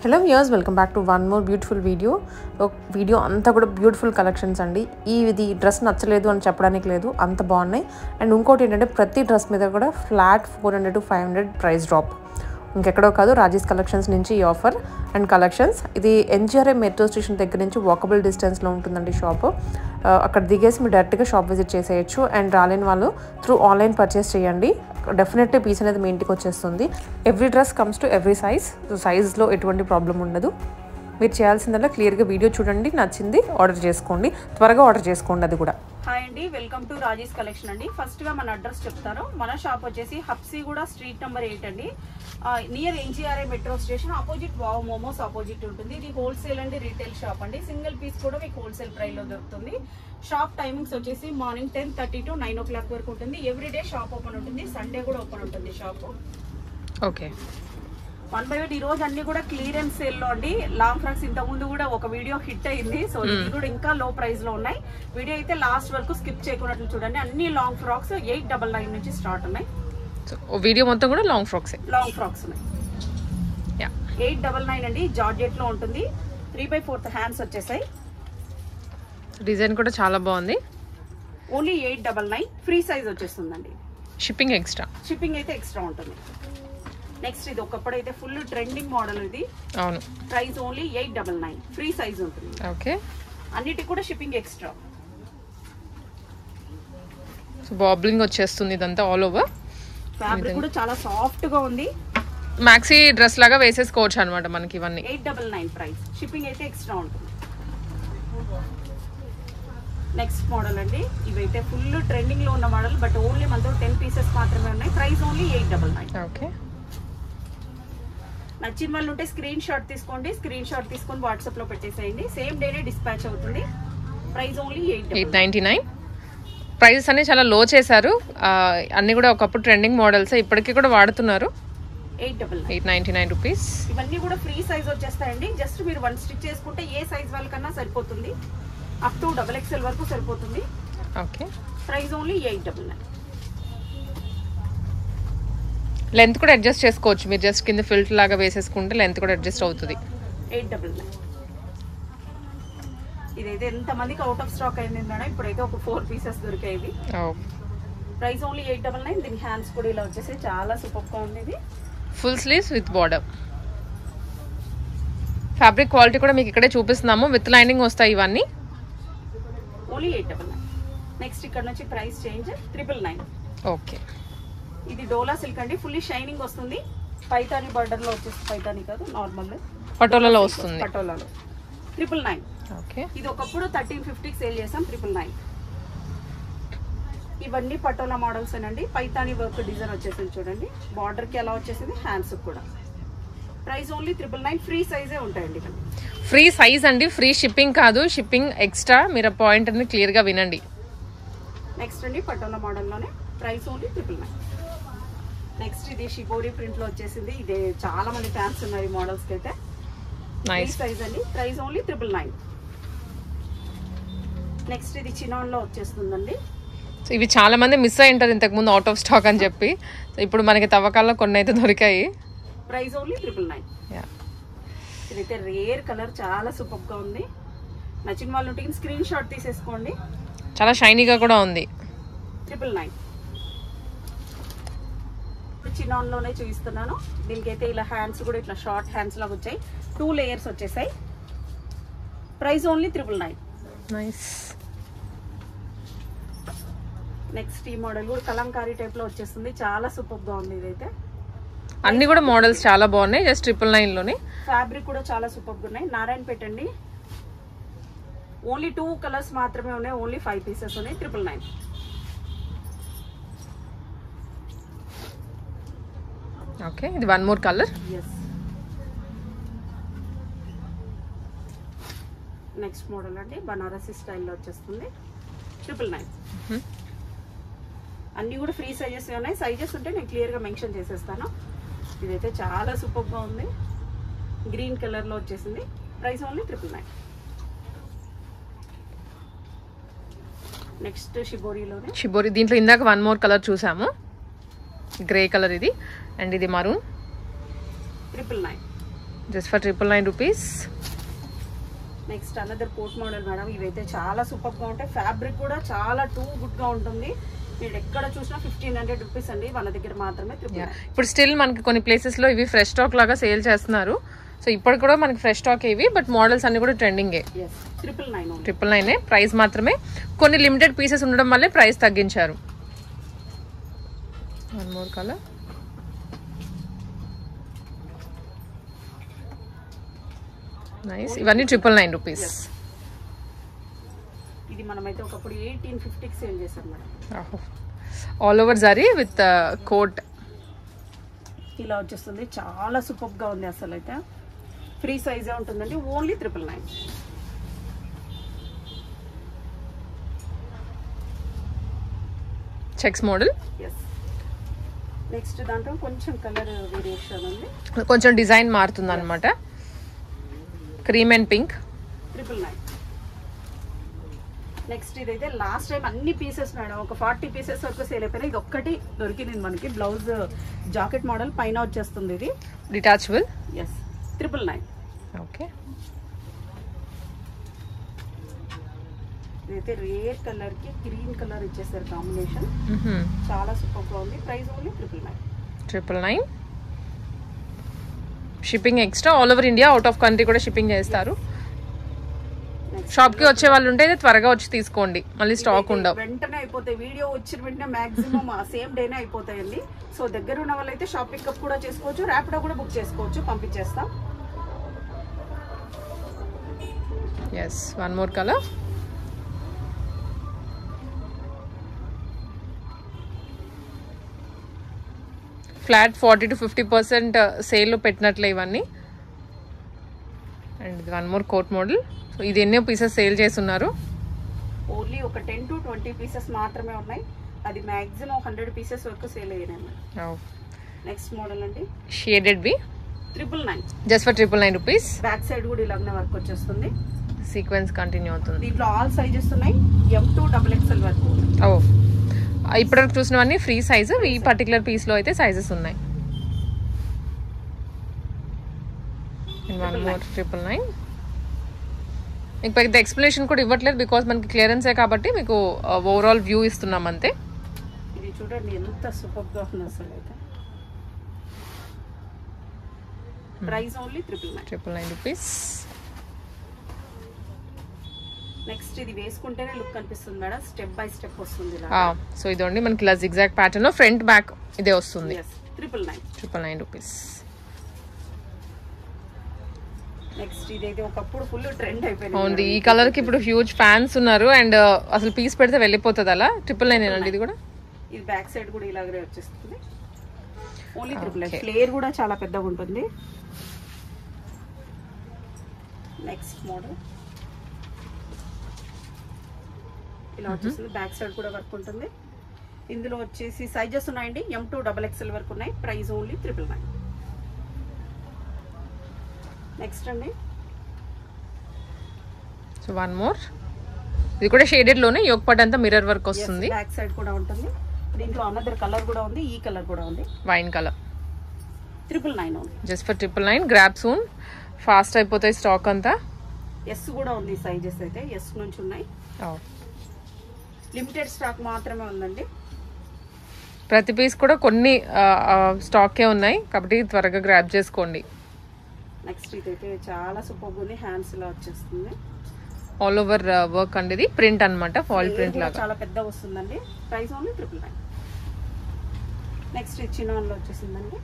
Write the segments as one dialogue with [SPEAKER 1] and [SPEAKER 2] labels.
[SPEAKER 1] Hello viewers, welcome back to one more beautiful video అంతా కూడా beautiful collections అండి. ఇది డ్రెస్ నచ్చలేదు అని చెప్పడానికి లేదు, అంత బాగున్నాయి. అండ్ ఇంకోటి ఏంటంటే ప్రతి డ్రెస్ మీద కూడా ఫ్లాట్ 400 to 500 ప్రైస్ డ్రాప్. ఇంకెక్కడో కాదు, రాజీస్ కలెక్షన్స్ నుంచి ఈ ఆఫర్ అండ్ కలెక్షన్స్. ఇది ఎన్జిఆర్ఐ మెట్రో స్టేషన్ దగ్గర నుంచి వాకబుల్ డిస్టెన్స్లో ఉంటుందండి షాప్. అక్కడ దిగేసి మీరు డైరెక్ట్గా షాప్ విజిట్ చేసేయచ్చు. అండ్ రాలేని వాళ్ళు త్రూ ఆన్లైన్ పర్చేస్ చేయండి, డెఫినెట్లీ పీస్ అనేది మీ ఇంటికి వచ్చేస్తుంది. Every dress comes to every size, so సైజ్లో ఎటువంటి ప్రాబ్లం ఉండదు. మీరు చేయాల్సిందల్లా క్లియర్గా వీడియో చూడండి, నచ్చింది ఆర్డర్ చేసుకోండి, త్వరగా ఆర్డర్ చేసుకోండి. అది కూడా
[SPEAKER 2] హాయ్ అండి, వెల్కమ్ టు రాజీస్ కలెక్షన్ అండి. ఫస్ట్ గా మన అడ్రస్ చెప్తాను. మన షాప్ వచ్చేసి హబ్సీగూడ స్ట్రీట్ నెంబర్ 8 అండి, near NGRI metro station opposite wow momos opposite ఉంటుంది. ఇది హోల్సేల్ అండి, రీటైల్ షాప్ అండి. సింగిల్ పీస్ కూడా మీకు హోల్సేల్ ప్రైస్ లో దొరుకుతుంది. షాప్ టైమింగ్స్ వచ్చేసి మార్నింగ్ 10:30 to 9 o'clock వరకు ఉంటుంది. ఎవ్రీడే షాప్ ఓపెన్ ఉంటుంది, సండే కూడా ఓపెన్ ఉంటుంది షాప్.
[SPEAKER 1] ఓకే,
[SPEAKER 2] 1 by 1 ఈ రోజు అన్ని కూడా క్లియరెన్స్ సేల్ లో అండి. లాంగ్ ఫ్రాక్స్ ఇంత ముందు కూడా ఒక వీడియో హిట్ అయింది, సో ఇది కూడా ఇంకా లో ప్రైస్ లో ఉన్నాయి. వీడియో అయితే లాస్ట్ వరకు స్కిప్ చేయకున్నట్లు చూడండి. అన్ని లాంగ్ ఫ్రాక్స్ 899 నుంచి స్టార్ట్ ఉన్నాయి.
[SPEAKER 1] సో వీడియో మొత్తం కూడా లాంగ్ ఫ్రాక్స్
[SPEAKER 2] ఉన్నాయి. 899 అండి, జార్జెట్ లో ఉంటుంది. 3/4 హ్యాండ్స్ వచ్చేసాయి.
[SPEAKER 1] డిజైన్ కూడా చాలా బాగుంది.
[SPEAKER 2] ఓన్లీ 899, ఫ్రీ సైజ్ వచ్చేస్తుందండి.
[SPEAKER 1] షిప్పింగ్ అయితే
[SPEAKER 2] ఎక్స్ట్రా ఉంటుంది. నెక్స్ట్ ఇది ఒకప్పుడైతే ఫుల్ ట్రెండింగ్ మోడల్ ఇది.
[SPEAKER 1] అవును,
[SPEAKER 2] ప్రైస్ ఓన్లీ 899, ఫ్రీ సైజ్ ఉంటుంది.
[SPEAKER 1] ఓకే,
[SPEAKER 2] అన్నిటికి కూడా షిప్పింగ్ ఎక్స్ట్రా.
[SPEAKER 1] సో బాబ్లింగ్ వచ్చేస్తుంది ఇదంతా ఆల్ ఓవర్.
[SPEAKER 2] ఫ్యాబ్రిక్ కూడా చాలా సాఫ్ట్ గా ఉంది.
[SPEAKER 1] మ్యాక్సీ డ్రెస్ లాగా వేసేసుకోవచ్చు అనమాట మనకి ఇవన్నీ.
[SPEAKER 2] 899 ప్రైస్, షిప్పింగ్ అయితే ఎక్స్ట్రా ఉంటుంది. నెక్స్ట్ మోడల్ అండి, ఇవైతే ఫుల్ ట్రెండింగ్ లో ఉన్న మోడల్, బట్ ఓన్లీ మనతో 10 పీసెస్ మాత్రమే ఉన్నాయి. Price only 899.
[SPEAKER 1] ఓకే,
[SPEAKER 2] నచ్చిన వాళ్ళు ఉంటే స్క్రీన్ షాట్ తీసుకోండి, స్క్రీన్ షాట్ తీసుకొని వాట్సాప్ లో పెట్టేసేయండి. సేమ్ డేనే డిస్పాచ్ అవుతుంది. Price only
[SPEAKER 1] 899. ప్రైజెస్ అన్ని చాలా లో చేశారు. అన్ని కూడా ఒకప్పుడు ట్రెండింగ్ మోడల్స్, ఇప్పటికీ కూడా వాడుతున్నారు. 899 రూపీస్.
[SPEAKER 2] ఇవన్నీ కూడా ఫ్రీ సైజ్ వచ్చేస్తాయండి. జస్ట్ మీరు 1 స్టిచ్ చేసుకుంటే ఏ సైజ్ వాళ్ళకన్నా సరిపోతుంది, అప్ టు XXL వరకు సరిపోతుంది.
[SPEAKER 1] Okay,
[SPEAKER 2] price only 899.
[SPEAKER 1] లెంత్ కూడా అడ్జస్ట్ చేసుకోవచ్చు, మీరు జస్ట్ కింద ఫిల్టర్ లాగా వేసేసుకుంటే లెంత్ కూడా అడ్జస్ట్ అవుతుంది.
[SPEAKER 2] 899. ఇదైతే ఎంత మందికి అవుట్ ఆఫ్ స్టాక్ అయింది మేడం, ఇప్పుడైతే ఒక 4 పీసెస్ దొరికాయి. Price only 899. దీని హ్యాండ్స్ కూడా ఇలా వచ్చేసి చాలా సూపర్ గా ఉంది. ఇది
[SPEAKER 1] full sleeves with border. Fabric quality కూడా మీకు ఇక్కడే చూపిస్తున్నాము, విత్ లైనింగ్ వస్తాయి ఇవన్నీ.
[SPEAKER 2] ఓన్లీ 899. నెక్స్ట్ ఇక్కడ నుంచి ప్రైస్ చేంజ్ 999.
[SPEAKER 1] ఓకే,
[SPEAKER 2] ఇది డోలా సిల్క్ అండి, ఫుల్లీ షైనింగ్ వస్తుంది. పైతాని బార్డర్ లో వచ్చేస్తుంది. పైతాని కాదు, నార్మల్
[SPEAKER 1] పటోలాలో వస్తుంది.
[SPEAKER 2] పటోలాలో 999.
[SPEAKER 1] ఓకే,
[SPEAKER 2] ఇది ఒకప్పుడు 1350కి సేల్ చేసాం. 999. ఇవన్నీ పటోలా మోడల్స్ అండి. పైతాని వర్క్ డిజైన్ వచ్చేసింది చూడండి. బార్డర్ కి ఎలా వచ్చేసింది, హ్యాండ్స్ కూడా. ప్రైస్ ఓన్లీ 999, ఫ్రీ సైజే ఉంటాయండి.
[SPEAKER 1] ఫ్రీ సైజ్ అండి, ఫ్రీ షిప్పింగ్ కాదు, షిప్పింగ్ ఎక్స్ట్రా. మీరు ఆ పాయింట్ అనేది క్లియర్ గా వినండి.
[SPEAKER 2] నెక్స్ట్ అండి పటోలా మోడల్ లోనే, ప్రైస్ ఓన్లీ 999. నెక్స్ట్ ఇది షిబోరి ప్రింట్ లో వచ్చేసింది. ఇది చాలా మంది ఫ్యాన్స్ ఉన్నారు ఈ మోడల్స్ కి అయితే. నైస్ సైజ్ అండి, ప్రైస్ ఓన్లీ 999. నెక్స్ట్ ఇది చినాన్ లో వచ్చేస్తుందండి.
[SPEAKER 1] సో ఇవి చాలా మంది మిస్ అయి ఉంటారు ఇంతకు ముందు అవుట్ ఆఫ్ స్టాక్ అని చెప్పి. సో ఇప్పుడు మనకి తవ్వకాల్లో కొన్ని అయితే దొరికాయి.
[SPEAKER 2] Price only 999. ఇదైతే రేర్ కలర్, చాలా సూపర్ గా ఉంది. నచ్చిన వాళ్ళు ఉంటే స్క్రీన్ షాట్ తీసేసుకోండి.
[SPEAKER 1] చాలా షైనీగా కూడా ఉంది.
[SPEAKER 2] 999. చినాన్ లోనే చూపిస్తున్నాను. దీనికైతే ఇలా హ్యాండ్స్ కూడా ఇట్లా షార్ట్ హ్యాండ్స్ లాగా వచ్చాయి. 2 లేయర్స్ వచ్చేసాయి. Price only 999.
[SPEAKER 1] నైస్.
[SPEAKER 2] నెక్స్ట్ ఈ మోడల్ కూడా కలంకారీ టైప్ లో వచ్చేస్తుంది. చాలా సూపర్ గా ఉంది. ఇదైతే
[SPEAKER 1] అన్ని కూడా మోడల్స్ చాలా బాగున్నాయి. జస్ట్ 999 లోనే.
[SPEAKER 2] ఫ్యాబ్రిక్ కూడా చాలా సూపర్ గా ఉన్నాయి. నారాయణపేట అండి. ఓన్లీ 2 కలర్స్ మాత్రమే ఉన్నాయి. ఓన్లీ 5 పీసెస్ ఉన్నాయి. 999.
[SPEAKER 1] ఓకే, ఇది 1 more కలర్.
[SPEAKER 2] నెక్స్ట్ మోడల్ అండి, బనారసి స్టైల్లో వచ్చేస్తుంది. 999. అన్ని కూడా ఫ్రీ సైజెస్ ఉన్నాయి. సైజెస్ ఉంటే నేను క్లియర్ గా మెన్షన్ చేసేస్తాను. ఇదైతే చాలా సూపర్ గా ఉంది. గ్రీన్ కలర్ లో వచ్చేసింది. Price only 999. నెక్స్ట్ షిబోరీలోనే,
[SPEAKER 1] షిబోరి దీంట్లో ఇందాక 1 more కలర్ చూసాము, గ్రే కలర్ ఇది. అండ్ ఇది maroon.
[SPEAKER 2] 999.
[SPEAKER 1] Just for 999 rupees.
[SPEAKER 2] Next another coat model madam. ఇవైతే చాలా సూపర్ గా ఉంటాయి. ఫ్యాబ్రిక్ కూడా చాలా గుడ్ గా ఉంటుంది. మీరు ఎక్కడ చూసినా 1500 రూపీస్ అండి, మన దగ్గర మాత్రమే.
[SPEAKER 1] ఇప్పుడు స్టిల్ మనకి కొన్ని ప్లేసెస్ లో ఇవి ఫ్రెష్ స్టాక్ లాగా సేల్ చేస్తున్నారు. సో ఇప్పుడు కూడా మనకి ఫ్రెష్ స్టాక్ ఇవి, బట్ మోడల్స్ అన్ని కూడా ట్రెండింగే. 999 ప్రైస్ మాత్రమే. కొన్ని లిమిటెడ్ పీసెస్ ఉండడం వల్లే ప్రైస్ తగ్గించారు. One more colour. నైస్. ఇవన్నీ 999 రూపీస్.
[SPEAKER 2] ఇది మనమైతే ఒకప్పుడు 1850కి సేల్ చేసాం madam.
[SPEAKER 1] All over zari with coat
[SPEAKER 2] ఇలా వచ్చేస్తుంది. చాలా సూపర్ గా ఉంది. అసలు అయితే ఫ్రీ సైజే ఉంటుందండి. ఓన్లీ 999.
[SPEAKER 1] Checks model.
[SPEAKER 2] నెక్స్ట్ దాంట్లో కొంచెం కలర్ వేరియేషన్ ఉంది,
[SPEAKER 1] కొంచెం డిజైన్ మారుతుంది అనమాట. Cream and pink.
[SPEAKER 2] 999. నెక్స్ట్ ఇదైతే లాస్ట్ టైం అన్ని పీసెస్ మేడం, ఒక 40 పీసెస్ వరకు సేల్ అయిపోయినాయి. ఇది ఒక్కటి దొరికింది మనకి. బ్లౌజ్ జాకెట్ మోడల్ పైన వచ్చేస్తుంది. ఇది
[SPEAKER 1] డిటాచబుల్.
[SPEAKER 2] 999.
[SPEAKER 1] ఓకే.
[SPEAKER 2] ఇదైతే రేర్ కలర్ కి గ్రీన్ కలర్ ఇచ్చేసారు కాంబినేషన్. చాలా సూపర్ గా ఉంది. Price only
[SPEAKER 1] 999. Shipping extra. All over India, out of country కూడా షిప్పింగ్ చేస్తారు. షాప్ కి వచ్చే వాళ్ళు ఉంటే త్వరగా వచ్చి తీసుకోండి, మళ్ళీ స్టాక్ ఉండవు.
[SPEAKER 2] వెంటనే అయిపోతాయి. వీడియో వచ్చిన వెంటనే మాక్సిమం సేమ్ డేనే అయిపోతాయండి. సో దగ్గర ఉన్న వాళ్ళైతే షాప్ పికప్ కూడా చేసుకోవచ్చు, ర్యాపిడో కూడా బుక్ చేసుకోవచ్చు, పంపించేస్తాం.
[SPEAKER 1] Yes. One more colour. Flat 40 to 50% సేల్లో పెట్టినట్లే ఇవన్నీ. అండ్ ఇది one more coat model. So ఇది ఎన్నో పీసెస్ సేల్ చేస్తున్నారు.
[SPEAKER 2] ఓన్లీ ఒక 10 to 20 పీసెస్ మాత్రమే ఉన్నాయి. అది మాక్సిమం 100 పీసెస్ వరకు సేల్ అయ్యాయి. నెక్స్ట్ మోడల్ అండి,
[SPEAKER 1] shaded B.
[SPEAKER 2] 999.
[SPEAKER 1] Just for 999 rupees.
[SPEAKER 2] Back side కూడా ఇలాగనే వర్క్ వచ్చేస్తుంది.
[SPEAKER 1] సీక్వెన్స్ కంటిన్యూ అవుతుంది.
[SPEAKER 2] దీంట్లో ఆల్ సైజెస్ ఉన్నాయి. M to XXL వరకు.
[SPEAKER 1] ఇప్పటివరకు చూసినవన్నీ ఫ్రీ సైజు. ఈ పర్టికులర్ పీస్ లో అయితే సైజెస్ ఉన్నాయి. One more 999. మీకు పెద్ద ఎక్స్ప్లెనేషన్ కూడా ఇవ్వట్లేదు, బికాస్ మనకి క్లియరెన్సే కాబట్టి మీకు ఓవరాల్ వ్యూ ఇస్తున్నాం అంతే.
[SPEAKER 2] ఇది చూడండి ఎంత సూపర్ గా ఉంది అసలు అయితే. Price only 999
[SPEAKER 1] rupees.
[SPEAKER 2] నెక్స్ట్ ఇది వేసుకుంటేనే లుక్ కనిపిస్తుంది మేడం. స్టెప్ బై స్టెప్ వస్తుంది.
[SPEAKER 1] సో ఇదండి మనకి ఇలా జిగ్జాగ్ ప్యాటర్న్ లో ఫ్రంట్ బ్యాక్ ఇదే వస్తుంది.
[SPEAKER 2] 999
[SPEAKER 1] రూపీస్.
[SPEAKER 2] నెక్స్ట్ ఇదైతే ఒకప్పుడు ఫుల్ ట్రెండ్ అయిపోయింది.
[SPEAKER 1] అవును, ఈ కలర్ కి ఇప్పుడు హ్యూజ్ ఫ్యాన్స్ ఉన్నారు. అండ్ అసలు పీస్ పెడితే వెళ్ళిపోతుంది అలా. 999 అండి ఇది కూడా.
[SPEAKER 2] ఇది బ్యాక్ సైడ్ కూడా ఇలాగే వచ్చేస్తుంది. ఓన్లీ 999. ఫ్లేర్ కూడా చాలా పెద్దగా ఉంటుంది. నెక్స్ట్ మోడల్ ఇలా వచ్చేస్తుంది. బ్యాక్ సైడ్ కూడా వర్క్ ఉంటుంది. ఇందులో వచ్చేసి సైజెస్ ఉన్నాయండి. M to XXL వరకు ఉన్నాయి. Price only 999. నెక్స్ట్ అండి,
[SPEAKER 1] సో వన్ మోర్. ఇది కూడా షేడెడ్ లోనే, యోక్ పార్ట్ అంతా మిర్రర్ వర్క్ వస్తుంది.
[SPEAKER 2] బ్యాక్ సైడ్ కూడా ఉంటుంది. దీంట్లో అనదర్ కలర్ కూడా ఉంది. ఈ కలర్ కూడా ఉంది,
[SPEAKER 1] wine colour.
[SPEAKER 2] 999 only.
[SPEAKER 1] Just for 999. Grab soon, fast అయిపోతాయి స్టాక్ అంతా.
[SPEAKER 2] ఎస్ కూడా ఉంది. సైజెస్ అయితే ఎస్ నుంచి ఉన్నాయి. లిమిటెడ్ స్టాక్ మాత్రమే ఉందండి.
[SPEAKER 1] ప్రతి పీస్ కూడా కొన్ని స్టాకే ఉన్నాయి కాబట్టి త్వరగా గ్రాబ్ చేసుకోండి.
[SPEAKER 2] నెక్స్ట్ ఇదైతే చాలా సూపర్ ఉంది. హ్యాండ్స్ ఇలా వచ్చేస్తుంది.
[SPEAKER 1] ఆల్ ఓవర్ వర్క్ అండి. ఇది ప్రింట్ అన్నమాట, ఫాల్ ప్రింట్ లాగా
[SPEAKER 2] చాలా పెద్ద వస్తుందండి. Price only 999. నెక్స్ట్ చిన్నలో వచ్చేసిందండి.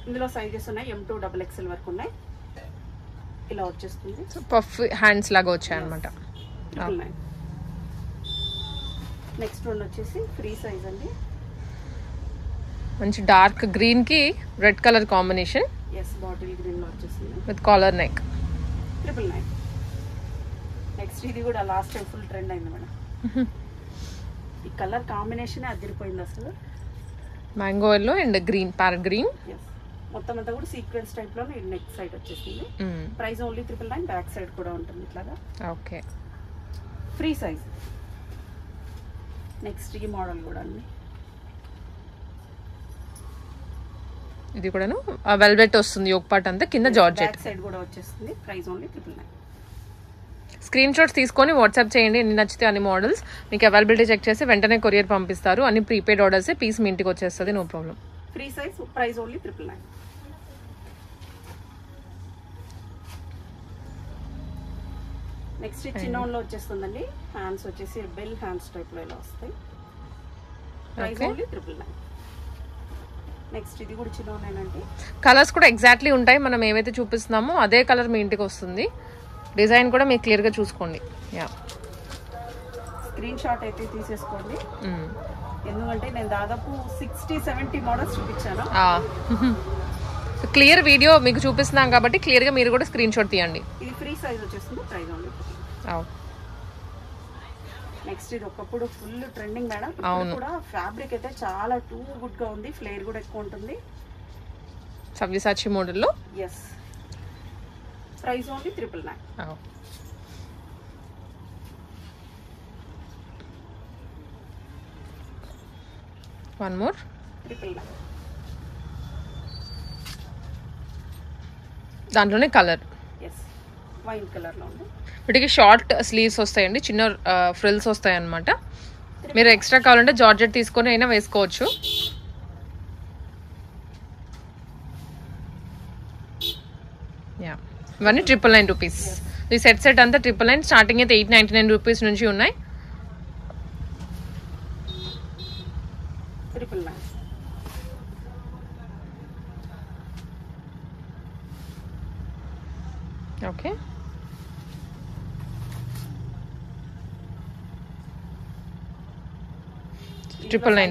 [SPEAKER 2] ఇందులో సైజెస్ ఉన్నాయి. M to XXL వరకు ఉన్నాయి. ఇలా వచ్చేస్తుంది.
[SPEAKER 1] పఫ్ హ్యాండ్స్ లాగా వచ్చాయి అనమాట.
[SPEAKER 2] నెక్స్ట్ వన్ వచ్చేసి ఫ్రీ సైజ్ అండి.
[SPEAKER 1] మంచి డార్క్ గ్రీన్ కి red colour combination.
[SPEAKER 2] Bottle green లో వచ్చేసింది
[SPEAKER 1] విత్ కాలర్ నెక్.
[SPEAKER 2] 999. నెక్స్ట్ ఇది కూడా లాస్ట్ టైం ఫుల్ ట్రెండ్ అయింది మేడం. ఈ కలర్ కాంబినేషన్ అదిరిపోయింది అసలు.
[SPEAKER 1] Mango yellow and green, parrot green.
[SPEAKER 2] మొత్తం అంతా కూడా సీక్వెన్స్ టైప్ లో నెక్ సైడ్ వచ్చేసింది. Price only 999. బ్యాక్ సైడ్ కూడా ఉంటుంది ఇట్లాగా.
[SPEAKER 1] Okay,
[SPEAKER 2] free size. నెక్స్ట్ ఈ మోడల్ కూడా అండి.
[SPEAKER 1] ఇది కూడాను వెల్వెట్ వస్తుంది యోక్ పార్ట్ అంతా, కింద జార్జెట్.
[SPEAKER 2] బ్యాక్ సైడ్ కూడా వచ్చేస్తుంది. Price only 999.
[SPEAKER 1] స్క్రీన్ షాట్స్ తీసుకొని వాట్సాప్ చేయండి, ఎన్ని నచ్చితే అన్ని మోడల్స్. మీకు అవైలబిలిటీ చెక్ చేసి వెంటనే కొరియర్ పంపిస్తారు. అన్ని ప్రీపెయిడ్ ఆర్డర్సే, పీస్ మీ ఇంటికి వచ్చేస్తుంది, no problem.
[SPEAKER 2] Free size. Price only 999. Next చిన్నోన్లో వచ్చేస్తుందండి. హ్యాండ్స్ వచ్చేసి బెల్ హ్యాండ్స్ టైప్ లో ఇలా వస్తాయి. Price only 999. నెక్స్ట్ ఇది కూడా చిన్నోనేనండి.
[SPEAKER 1] కలర్స్ కూడా ఎగ్జాక్ట్లీ ఉంటాయి, మనం ఏవైతే చూపిస్తున్నామో అదే కలర్ మీ ఇంటికి వస్తుంది. డిజైన్ కూడా మీరు క్లియర్ గా చూసుకోండి. యా,
[SPEAKER 2] స్క్రీన్ షాట్ అయితే తీసేసుకోండి. ఎందుకంటే నేను దాదాపు 60-70 మోడల్స్ చూపించాను.
[SPEAKER 1] క్లియర్ వీడియో మీకు చూపిస్తున్నాం కాబట్టి క్లియర్ గా మీరు కూడా స్క్రీన్ షాట్ తీయండి.
[SPEAKER 2] ఇది ఫ్రీ సైజ్ వచ్చేస్తుంది. Price only. నెక్స్ట్ ఇది ఒకప్పుడు ఫుల్ ట్రెండింగ్ మేడం. ఇప్పుడు కూడా ఫ్యాబ్రిక్ అయితే చాలా టూ గుడ్ గా ఉంది. ఫ్లేర్ కూడా ఎక్కువ ఉంటుంది.
[SPEAKER 1] సవ్యసాచి మోడల్లో.
[SPEAKER 2] Yes. Price only 999.
[SPEAKER 1] One more.
[SPEAKER 2] 999.
[SPEAKER 1] దాంట్లోనే కలర్.
[SPEAKER 2] ఎస్, వైన్ కలర్ లో ఉంది.
[SPEAKER 1] వీటికి షార్ట్ స్లీవ్స్ వస్తాయండి, చిన్న ఫ్రిల్స్ వస్తాయి అన్నమాట. మీరు ఎక్స్ట్రా కావాలంటే జార్జెట్ తీసుకొని అయినా వేసుకోవచ్చు. యా, ఇవన్నీ 999 రూపీస్. ఈ సెట్ అంతా 999. స్టార్టింగ్ అయితే 899 రూపీస్ నుంచి ఉన్నాయి.
[SPEAKER 2] 999.
[SPEAKER 1] Okay,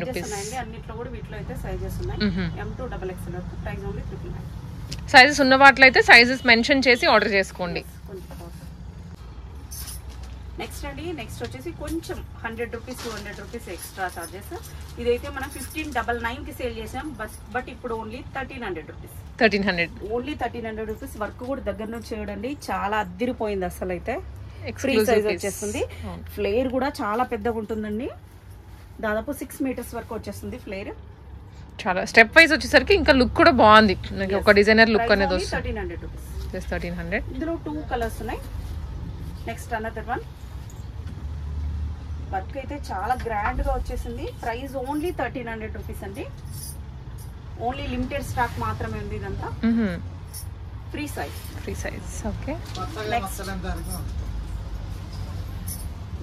[SPEAKER 1] rupees.
[SPEAKER 2] అన్నిట్లో కూడా వీటిలో అయితే సైజెస్ ఉన్నాయి. M2 XXL వరకు. Price only 999.
[SPEAKER 1] సైజెస్ ఉన్న వాటిలో అయితే సైజెస్ మెన్షన్ చేసి ఆర్డర్ చేసుకోండి.
[SPEAKER 2] నెక్స్ట్ అండి, నెక్స్ట్ వచ్చేసి కొంచెం 100 రూపీస్ 200 రూపీస్ ఎక్స్ట్రా చార్జెస్. ఇదైతే మనం 1599 కి సేల్ చేసాం. బట్ ఇప్పుడు only 1300 rupees.
[SPEAKER 1] 1300.
[SPEAKER 2] Only 1300 rupees. Work కూడా దగ్గర నుంచి చూడండి, చాలా అద్దిరిపోయింది అసలు. అయితే ఫ్రీ సైజ్ వచ్చేస్తుంది. ఫ్లేర్ కూడా చాలా పెద్దగా ఉంటుందండి. దాదాపు 6 మీటర్స్ వరకు వచ్చేస్తుంది ఫ్లేర్.
[SPEAKER 1] చాలా స్టెప్ వైజ్ వచ్చేసరికి ఇంకా లుక్ కూడా బాగుంది. ఒక డిజైనర్ లుక్ అనేది వస్తుంది.
[SPEAKER 2] 1300 రూపీస్.
[SPEAKER 1] జస్ట్ 1300.
[SPEAKER 2] ఇందులో 2 కలర్స్ ఉన్నాయి. Next another one. వర్క్ అయితే చాలా గ్రాండ్ గా వచ్చేసింది. ప్రైస్ ఓన్లీ 1300 రూపీస్ అండి. ఓన్లీ లిమిటెడ్ స్టాక్ మాత్రమే ఉంది ఇదంతా. Free size.
[SPEAKER 1] Free size. Okay.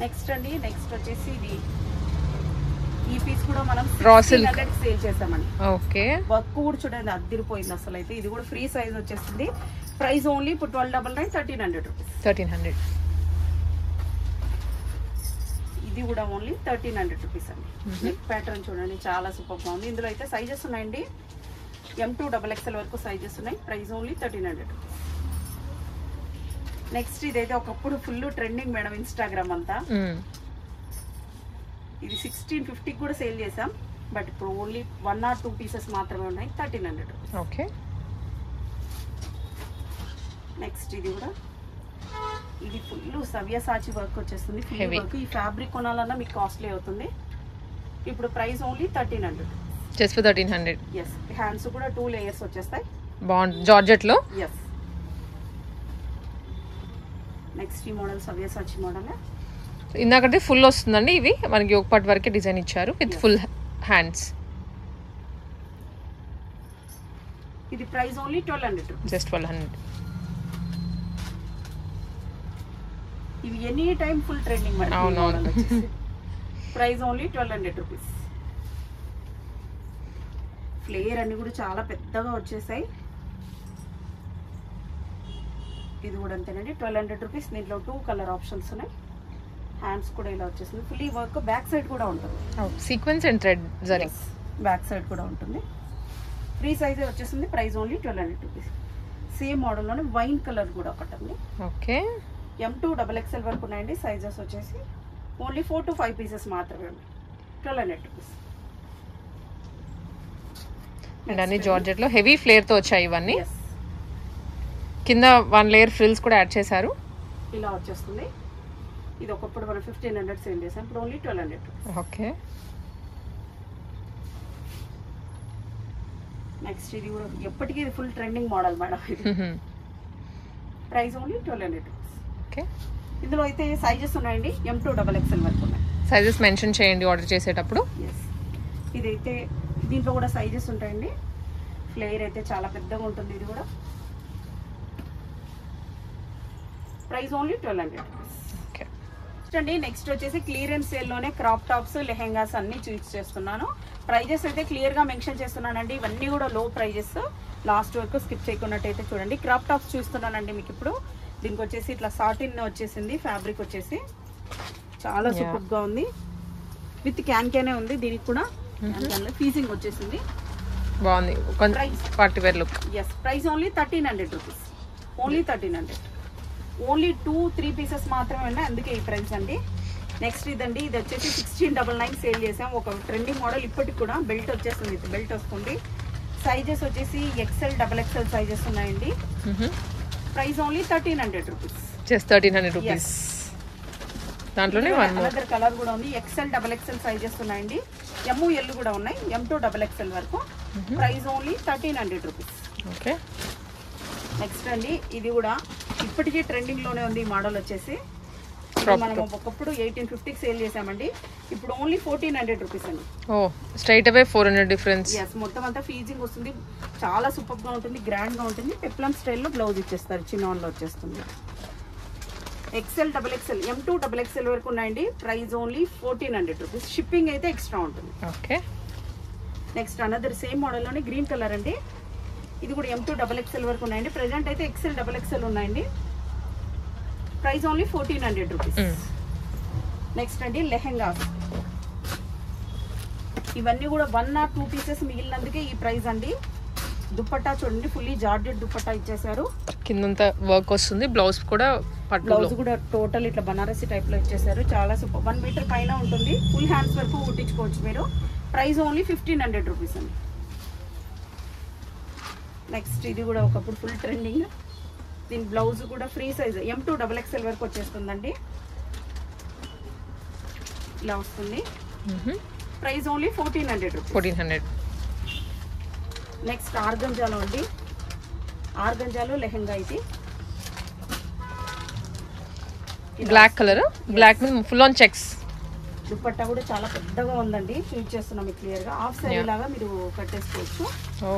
[SPEAKER 2] Next అండి, నెక్స్ట్ వచ్చేసి ఇది ఈ పీస్ కూడా మనం సేల్ చేసామని.
[SPEAKER 1] ఓకే.
[SPEAKER 2] వర్క్ కూడా చూడండి అద్దిరిపోయింది అసలు. అయితే ఇది కూడా ఫ్రీ సైజ్ వచ్చేస్తుంది. ప్రైస్ ఓన్లీ ఇప్పుడు 1299. 1300 రూపీస్.
[SPEAKER 1] 1300.
[SPEAKER 2] ఇది కూడా ఓన్లీ 1300 రూపీస్ అండి. నెక్ ప్యాటర్న్ చూడండి చాలా సూపర్ గా ఉంది. ఇందులో అయితే సైజెస్ ఉన్నాయండి. M2 XXL వరకు సైజెస్ ఉన్నాయి. Price only 1300 rupees. నెక్స్ట్ ఇదైతే ఒకప్పుడు ఫుల్ ట్రెండింగ్ మేడం ఇన్స్టాగ్రామ్ అంతా. ఇది 1650 కూడా సేల్ చేసాం. బట్ ఇప్పుడు ఓన్లీ 1 or 2 పీసెస్ మాత్రమే ఉన్నాయి. 1300 రూపీస్.
[SPEAKER 1] ఓకే.
[SPEAKER 2] నెక్స్ట్ ఇది కూడా, ఇది ఫుల్ సవ్యసాచి వర్క్ వచ్చేస్తుంది. Full work. ఈ ఫ్యాబ్రిక్ కొనాలన్నా మీకు కాస్ట్లీ అవుతుంది. ఇప్పుడు price only 1300.
[SPEAKER 1] Just for 1300.
[SPEAKER 2] Yes. Hands కూడా 2 లేయర్స్ వచ్చేస్తాయి.
[SPEAKER 1] బాగుంది జార్జెట్ లో.
[SPEAKER 2] ఎస్. నెక్స్ట్ ఈ మోడల్ సవ్యసాచి మోడల్.
[SPEAKER 1] ఇందాకంటే ఫుల్ వస్తుందండి. ఇవి మనకి ఒక పార్ట్ వరకే డిజైన్ ఇచ్చారు విత్ ఫుల్ హ్యాండ్స్.
[SPEAKER 2] ఇది ప్రైస్ ఓన్లీ 1200.
[SPEAKER 1] జస్ట్ 1200.
[SPEAKER 2] ఇవి any time full trending madam. అవునవును. Price only 1200 rupees. ఫ్లేర్ అన్ని కూడా చాలా పెద్దగా వచ్చేసాయి. ఇది కూడా అంతేనండి. 1200 రూపీస్. దీంట్లో 2 కలర్ ఆప్షన్స్ ఉన్నాయి. హ్యాండ్స్ కూడా ఇలా వచ్చేసింది. Fully work. బ్యాక్ సైడ్ కూడా ఉంటుంది.
[SPEAKER 1] Sequence and thread zari.
[SPEAKER 2] Back side కూడా ఉంటుంది. ఫ్రీ సైజ్ వచ్చేసింది. Price only 1200 rupees. సేమ్ మోడల్లోనే వైన్ కలర్ కూడా ఒకటి ఉంది.
[SPEAKER 1] ఓకే.
[SPEAKER 2] M2 XXL వరకు ఉన్నాయండి. సైజెస్ వచ్చేసి ఓన్లీ 4 to 5 పీసెస్ మాత్రమే ఉన్నాయి. 1200 రూపీస్.
[SPEAKER 1] అండ్ అన్ని జార్జెట్ లో హెవీ ఫ్లేర్ తో వచ్చాయి ఇవన్నీ. కింద 1 లేయర్ ఫ్రిల్స్ కూడా యాడ్ చేశారు.
[SPEAKER 2] ఇలా వచ్చేస్తుంది. ఇది ఒకప్పుడు మనం 1500 సేల్ చేసాం. ఇప్పుడు ఓన్లీ 1200 రూపీస్.
[SPEAKER 1] ఓకే.
[SPEAKER 2] నెక్స్ట్ ఇది కూడా ఎప్పటికీ ఇది ఫుల్ ట్రెండింగ్ మోడల్ మేడం. ఇది ప్రైస్ ఓన్లీ 1200 రూపీస్.
[SPEAKER 1] ఓకే,
[SPEAKER 2] ఇందులో అయితే సైజెస్ ఉన్నాయండి, M2XXL వరకు ఉన్నాయి.
[SPEAKER 1] సైజెస్ మెన్షన్ చేయండి ఆర్డర్ చేసేటప్పుడు.
[SPEAKER 2] ఎస్, ఇదైతే దీంట్లో కూడా సైజెస్ ఉంటాయండి. ఫ్లేయర్ అయితే చాలా పెద్దగా ఉంటుంది. ఇది కూడా ప్రైస్ ఓన్లీ 1200 రూపీస్.
[SPEAKER 1] ఓకే
[SPEAKER 2] అండి నెక్స్ట్ వచ్చేసి క్లియరెన్స్ సేల్ లోనే క్రాప్ టాప్స్, లెహెంగాస్ అన్ని చూస్ చేస్తున్నాను. ప్రైజెస్ అయితే క్లియర్ గా మెన్షన్ చేస్తున్నానండి. ఇవన్నీ కూడా లో ప్రైజెస్, లాస్ట్ వరకు స్కిప్ చేయకున్నట్టయితే చూడండి. క్రాప్ టాప్స్ చూస్తున్నానండి మీకు ఇప్పుడు. దీనికి వచ్చేసి ఇట్లా సాటిన్ వచ్చేసింది, ఫ్యాబ్రిక్ వచ్చేసి చాలా సూపర్ గా ఉంది. విత్ క్యానే ఉంది, దీనికి కూడా ఫీజింగ్ వచ్చేసింది.
[SPEAKER 1] బాగుంది, party wear look.
[SPEAKER 2] Yes, price only 1300 rupees. Only 1300. Only 2-3 pieces మాత్రమే ఉన్నాయి, అందుకే ఈ ప్రైస్ అండి. నెక్స్ట్ ఇదండి, ఇది వచ్చేసి 1699 సేల్ చేసాం. ఒక ట్రెండింగ్ మోడల్, ఇప్పటికి కూడా బెల్ట్ వచ్చేస్తుంది, బెల్ట్ వస్తుంది. సైజెస్ వచ్చేసి XL, XXL సైజెస్ ఉన్నాయండి. Price only 1300 rupees.
[SPEAKER 1] Just 1300 rupees. దాంట్లోనే
[SPEAKER 2] అనదర్ కలర్ కూడా ఉంది. XL, XXL సైజెస్ ఉన్నాయండి. ML కూడా ఉన్నాయి, M2XXL వరకు. Price only 1300 rupees.
[SPEAKER 1] Okay,
[SPEAKER 2] next అండి, ఇది కూడా ఇప్పటికీ ట్రెండింగ్ లోనే ఉంది. ఈ మోడల్ వచ్చేసి మనం ఒకప్పుడు 1850కి సేల్ చేసామండి, ఇప్పుడు ఓన్లీ 1400 రూపీస్ అండి.
[SPEAKER 1] ఓ, స్ట్రైట్ అవే 400 డిఫరెన్స్.
[SPEAKER 2] ఎస్, మొత్తం అంతా ఫీజింగ్ వస్తుంది, చాలా సూపర్ గా ఉంటుంది, గ్రాండ్ గా ఉంటుంది. పెప్లం స్టైల్లో బ్లౌజ్ ఇచ్చేస్తారు, చిన్నోన్లో వచ్చేస్తుంది. XL, XXL, M2XXL వరకు ఉన్నాయండి. Price only 1400 rupees. షిప్పింగ్ అయితే ఎక్స్ట్రా ఉంటుంది.
[SPEAKER 1] Okay,
[SPEAKER 2] next another same model లోనే గ్రీన్ కలర్ అండి. ఇది కూడా M2XXL వరకు ఉన్నాయండి. ప్రెజెంట్ అయితే XL, XXL ఉన్నాయండి. Price only 1400 rupees. నెక్స్ట్ అండి లెహెంగాస్. ఇవన్నీ కూడా 1 or 2 పీసెస్ మిగిలినందుకే ఈ ప్రైస్ అండి. దుపట్టా చూడండి, ఫుల్లీ జార్జెట్ దుపట్టా ఇచ్చేసారు.
[SPEAKER 1] కిందంతా వర్క్ వస్తుంది, బ్లౌజ్ కూడా
[SPEAKER 2] బ్లౌజ్ కూడా టోటల్ ఇట్లా బనారసి టైప్ లో ఇచ్చేసారు. చాలా సూపర్. 1 మీటర్ పైన ఉంటుంది, ఫుల్ హ్యాండ్స్ వరకు కుట్టించుకోవచ్చు మీరు. ప్రైస్ ఓన్లీ 1500 రూపీస్ అండి. నెక్స్ట్ ఇది కూడా ఒకప్పుడు ఫుల్ ట్రెండింగ్. దీని బ్లౌజ్ కూడా ఫ్రీ సైజ్ M2XXL వరకు వచ్చేస్తుందండి. ఇలా వస్తుంది. Price only 1400 rupees.
[SPEAKER 1] 1400.
[SPEAKER 2] నెక్స్ట్ ఆర్గంజాలో అండి, ఆర్గంజాలో లెహెంగా. ఇది
[SPEAKER 1] బ్లాక్ కలర్, బ్లాక్ మీద ఫుల్ ఆన్ చెక్స్.
[SPEAKER 2] దుపట్టా కూడా చాలా పెద్దగా ఉందండి, చూస్ చేస్తున్నాం క్లియర్ గా. హాఫ్ సారీ లాగా మీరు కట్టేసుకోవచ్చు.
[SPEAKER 1] Oh,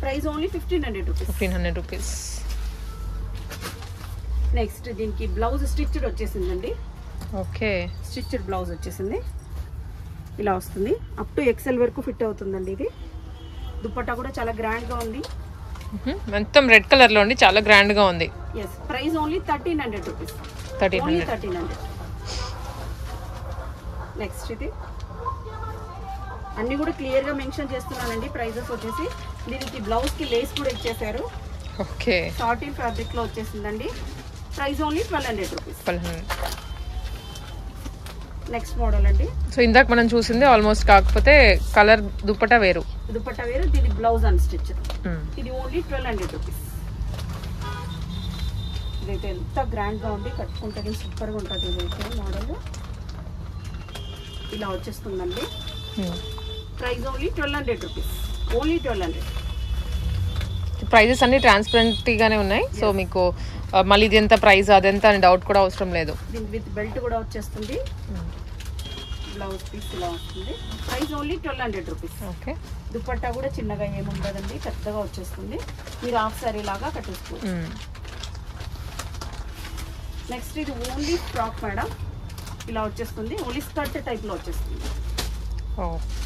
[SPEAKER 2] price only 1500 rupees.
[SPEAKER 1] 1500 rupees.
[SPEAKER 2] Next దీనికి బ్లౌజ్ స్టిచ్డ్ వచ్చేసిందండి.
[SPEAKER 1] ఓకే,
[SPEAKER 2] స్టిచ్డ్ బ్లౌజ్ వచ్చేసింది, ఇలా వస్తుంది. అప్ టు XL వరకు ఫిట్ అవుతుందండి. ఇది దుపట్టా కూడా చాలా గ్రాండ్ గా ఉంది.
[SPEAKER 1] మొత్తం రెడ్ కలర్ లో ఉంది, చాలా గ్రాండ్ గా ఉంది.
[SPEAKER 2] Yes, price only 1300 rupees.
[SPEAKER 1] 1300.
[SPEAKER 2] Next ఇది అన్ని కూడా క్లియర్ గా మెన్షన్ చేస్తున్నానండి ప్రైజెస్ వచ్చేసి. దీనికి బ్లౌజ్ కి లేస్ కూడా ఇచ్చేసారు.
[SPEAKER 1] ఓకే,
[SPEAKER 2] సాటిన్ ఫ్యాబ్రిక్ లో వచ్చేసిందండి. Price only 1200 rupees.
[SPEAKER 1] 1200.
[SPEAKER 2] Next model అండి.
[SPEAKER 1] సో ఇందాక మనం చూసింది ఆల్మోస్ట్, కాకపోతే కలర్ దుపట్టా వేరు.
[SPEAKER 2] దుపట్టా వేరు, దీని బ్లౌజ్ అన్ స్టిచ్. ఇది ఓన్లీ 1200 రూపీస్. ఇదైతే ఎంత గ్రాండ్ గా ఉంది, కట్టుకుంటే సూపర్ గా ఉంటుంది. ఇదైతే మోడల్ ఇలా వచ్చేస్తుందండి. Price only 1200 rupees. Only 1200.
[SPEAKER 1] Prices అన్ని ట్రాన్స్పరెంట్ గానే ఉన్నాయి. సో మీకు మళ్ళీ ఇది ఎంత ప్రైస్ అదెంత అని డౌట్ కూడా అవసరం లేదు.
[SPEAKER 2] దీని విత్ బెల్ట్ కూడా వచ్చేస్తుంది. బ్లౌజ్ పీస్ ఇలా వస్తుంది. Price only 1200 rupees.
[SPEAKER 1] Okay,
[SPEAKER 2] dupatta కూడా చిన్నగా ఏముండదండి, పెద్దగా వచ్చేస్తుంది. మీరు హాఫ్ సారీ లాగా కట్టేసుకోవచ్చు. నెక్స్ట్ ఇది ఓన్లీ ఫ్రాక్ మేడం, ఇలా వచ్చేస్తుంది. ఓన్లీ స్కర్ట్ టైప్ లో వచ్చేస్తుంది.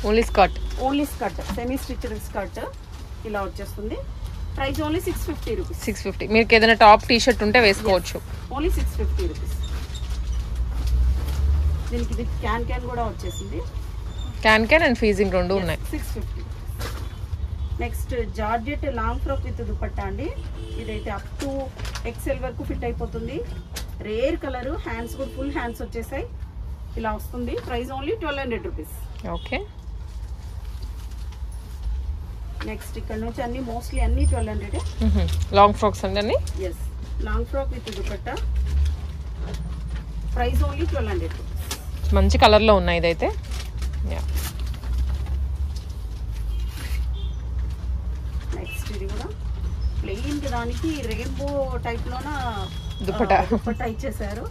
[SPEAKER 1] Only skirt,
[SPEAKER 2] only skirt, semi stitched skirt ఇలా వచ్చేస్తుంది. Price only 650 rupees.
[SPEAKER 1] 650. మీకు ఏదైనా టాప్ టీ షర్ట్ ఉంటే వేసుకోవచ్చు.
[SPEAKER 2] Only 650 rupees. దీనికి ఇది క్యాన్ కూడా వచ్చేసింది.
[SPEAKER 1] క్యాన్ అండ్ ఫీజింగ్ రెండు ఉన్నాయి.
[SPEAKER 2] 650. Next georgette long frock with dupatta అండి. ఇదైతే అప్ టు XL వరకు ఫిట్ అయిపోతుంది. రేర్ కలర్, హ్యాండ్స్ కూడా ఫుల్ హ్యాండ్స్ వచ్చేసాయి, ఇలా వస్తుంది. Price only 1200 rupees.
[SPEAKER 1] Okay,
[SPEAKER 2] next ఇక్కడ నుంచి అన్ని మోస్ట్లీ అన్ని 1200.
[SPEAKER 1] లాంగ్ ఫ్రాక్స్ అండి అన్ని.
[SPEAKER 2] Yes, long frock with dupatta. Price only 1200 rupees.
[SPEAKER 1] మంచి కలర్ లో ఉన్నాయి ఇదైతే.
[SPEAKER 2] దానికి రెయిన్బో టైప్ లోన
[SPEAKER 1] దుపట్టా
[SPEAKER 2] ఇచ్చేసారు.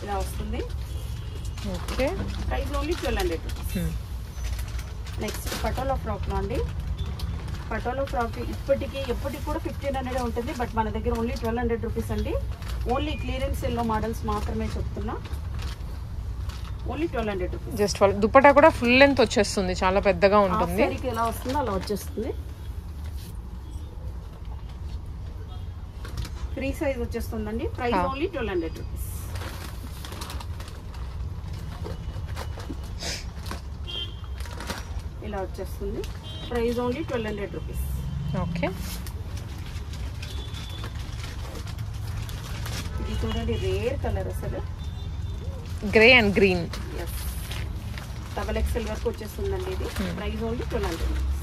[SPEAKER 2] ఇలా వస్తుంది.
[SPEAKER 1] Okay,
[SPEAKER 2] price only 1200 rupees. Next patola frock లో అండి. పటోలా ఫ్రాక్ ఎప్పటికి కూడా 1500 ఉంటుంది. బట్ మన దగ్గర ఓన్లీ 1200 రూపీస్ అండి. ఓన్లీ క్లియరెన్స్ ఎల్లో మోడల్స్ మాత్రమే చెప్తున్నా. Only 1200 rupees.
[SPEAKER 1] జస్ట్ దుపట్టా కూడా ఫుల్ లెంత్ వచ్చేస్తుంది, చాలా పెద్దగా ఉంటుంది.
[SPEAKER 2] ఎలా వస్తుందో అలా వచ్చేస్తుంది. ఫ్రీ సైజ్ వచ్చేస్తుందండి. Price only 1200 rupees. ఇలా వచ్చేస్తుంది. Price only 1200 rupees.
[SPEAKER 1] ఓకే,
[SPEAKER 2] ఇది చూడండి రేర్ కలర్ అసలు,
[SPEAKER 1] grey and green.
[SPEAKER 2] Double XL వరకు వచ్చేస్తుందండి ఇది. Price only 1200 rupees.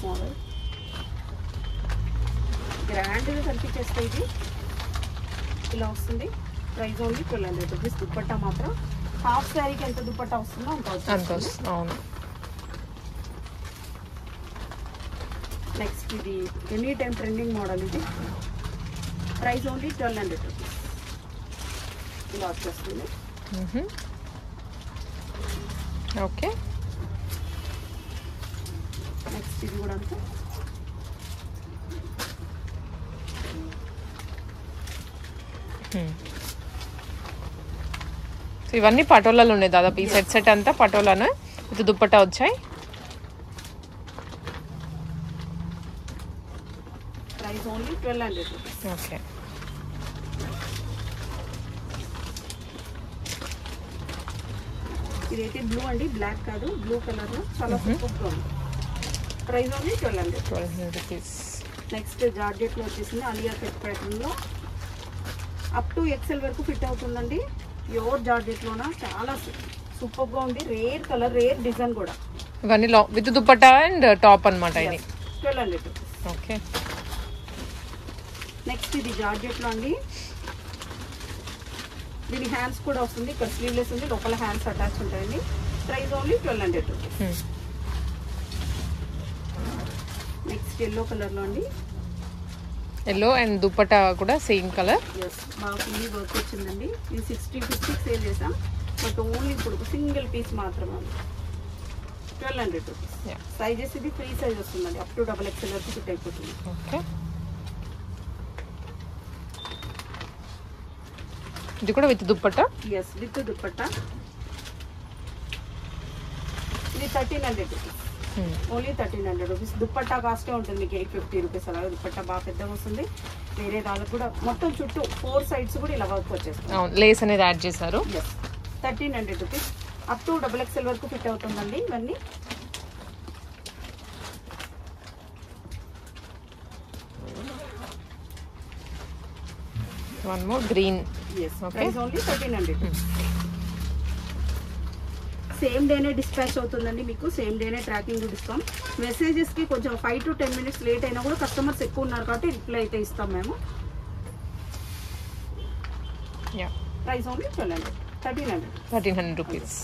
[SPEAKER 2] మోడల్ గ్రాండ్గా కనిపించేస్తే ఇది ఇలా వస్తుంది. Price only 1200 rupees. దుపట్టా మాత్రం హాఫ్ శారీకి ఎంత దుపట్టా వస్తుందో అంత వస్తుంది.
[SPEAKER 1] అవును.
[SPEAKER 2] నెక్స్ట్ ఇది ఎనీ టైం ట్రెండింగ్ మోడల్ ఇది. Price only 1200 rupees. ఇలా వచ్చేస్తుంది.
[SPEAKER 1] ఓకే,
[SPEAKER 2] నెక్స్ట్ ఇది కూడా అంతే.
[SPEAKER 1] సో ఇవన్నీ పటోలాలు ఉన్నాయి దాదాపు. ఈ సెట్ అంతా పటోలానే విత్ దుపట్టా వచ్చాయి.
[SPEAKER 2] Price only 1200 rupees.
[SPEAKER 1] ఓకే,
[SPEAKER 2] ఇదైతే బ్లూ అండి, బ్లాక్ కాదు, బ్లూ కలర్ లో చాలా సూపర్ ఉంది. Price only 1200
[SPEAKER 1] rupees.
[SPEAKER 2] Next georgette లో వచ్చేసింది అలియా కట్ ప్యాటర్న్ లో. అప్ టు ఎక్సెల్ వరకు ఫిట్ అవుతుందండి. ప్యూర్ జార్జెట్ లోన చాలా సూపర్ గా ఉంది. రేర్ కలర్, రేర్ డిజైన్ కూడా.
[SPEAKER 1] ఇవన్నీ విత్ దుపట్టా అండ్ టాప్ అన్నమాట. ఇది
[SPEAKER 2] 1200 రూపీస్.
[SPEAKER 1] ఓకే,
[SPEAKER 2] నెక్స్ట్ ఇది జార్జెట్ లో అండి. దీని హ్యాండ్స్ కూడా వస్తుంది. ఇక్కడ స్లీవ్లెస్ ఉంది, లోపల హ్యాండ్స్ అటాచ్ ఉంటాయండి. Price only 1200 rupees. Next yellow colour లో అండి.
[SPEAKER 1] ఎల్లో అండ్ దుపట్టా కూడా సేమ్ కలర్.
[SPEAKER 2] బాగా ఫుల్లీ వర్క్ వచ్చిందండి. ఇది 60-50 సేల్ చేసాం. బట్ ఓన్లీ ఇప్పుడు సింగిల్ పీస్ మాత్రమే. 1200 రూపీస్. సైజెస్ ఇది ఫ్రీ సైజ్ వస్తుందండి. అప్ టు డబల్ ఎక్స్ఎల్ వరకు ఫిట్ అయిపోతుంది.
[SPEAKER 1] ఓకే, ఇది కూడా విత్ దుపట్టా.
[SPEAKER 2] విత్ దుపట్టా. ఇది 1300 రూపీస్. Only 1300 rupees. దుపట్టా కాస్టే ఉంటుంది మీకు 850 రూపీస్. అలాగే దుపట్టా బాగా పెద్దగా వస్తుంది. వేరే దానికి కూడా మొత్తం చుట్టూ 4 సైడ్స్ కూడా ఇలా వర్క్ వచ్చేస్తుంది.
[SPEAKER 1] లేస్ అనేది యాడ్ చేశారు.
[SPEAKER 2] 1300 rupees. Up to double XL వరకు ఫిట్ అవుతుందండి ఇవన్నీ.
[SPEAKER 1] One more green.
[SPEAKER 2] Price only 1300. Same డేనే డిస్పాచ్ అవుతుందండి మీకు. సేమ్ డేనే ట్రాకింగ్ కూడా ఇస్తాం. మెసేజెస్కి కొంచెం 5 to 10 minutes లేట్ అయినా కూడా కస్టమర్స్ ఎక్కువ ఉన్నారు కాబట్టి రిప్లై అయితే ఇస్తాం మేము. Price only 1300 rupees.